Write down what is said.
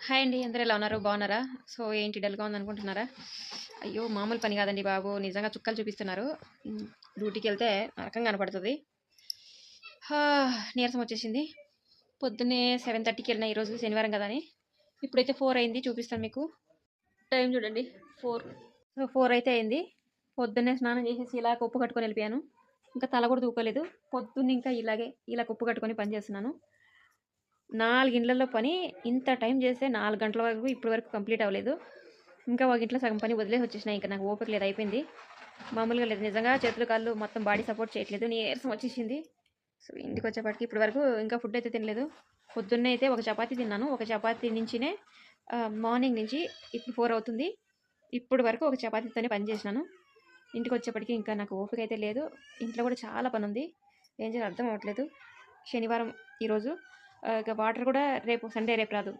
Hi అండి. అందరూ ఎలా ఉన్నారు? బాగున్నారా? సో, ఏంటి డల్‌గా ఉందనుకుంటున్నారా? అయ్యో! మామూలు పని కాదండి బాబు. నిజంగా చుక్కలు చూపిస్తున్నారు. డ్యూటీకెళ్తే నరకం కనపడుతది. నీరసం వచ్చేసింది. పొద్దున్నే 7:30కి ఎళ్ళినా ఈరోజు శనివారం కదా అని. ఇప్పుడైతే 4 అయింది. చూపిస్తాను మీకు. టైం చూడండి 4. సో, 4 అయితే అయింది. పొద్దున్నే స్నానం చేసేసి ఇలా కొప్పు కట్టుకొని ఎళ్ళిపోయాను. ఇంకా తల కూడా దూకోలేదు. పొద్దున్న ఇంకా ఇలా కొప్పు కట్టుకొని పని చేస్తున్నాను. 4 ఇండ్లల్లో పని ఇంత టైం చేస్తే 4 గంటల వరకు ఇప్పటి వరకు కంప్లీట్ అవ్వలేదు. ఇంకా ఒక ఇంట్లో సగం పని వదిలేసి వచ్చేసినా. ఇంక నాకు ఓపిక లేదు, అయిపోయింది. మామూలుగా లేదు నిజంగా, చేతులు కాళ్ళు మొత్తం బాడీ సపోర్ట్ చేయట్లేదు. నీరసం వచ్చేసింది. సో, ఇంటికి వచ్చేప్పటికి ఇప్పటి వరకు ఇంకా ఫుడ్ అయితే తినలేదు. పొద్దున్నే అయితే ఒక చపాతీ తిన్నాను. ఒక చపాతీ నుంచినే మార్నింగ్ నుంచి ఇప్పుడు 4 అవుతుంది. ఇప్పటి వరకు ఒక చపాతీతోనే పని చేసినాను. ఇంటికి వచ్చేప్పటికి ఇంకా నాకు ఓపిక అయితే లేదు. ఇంట్లో కూడా చాలా పని ఉంది. ఏం చేయాలో అర్థం అవ్వట్లేదు. శనివారం ఈరోజు. ఇక వాటర్ కూడా రేపు సండే రేపు రాదు.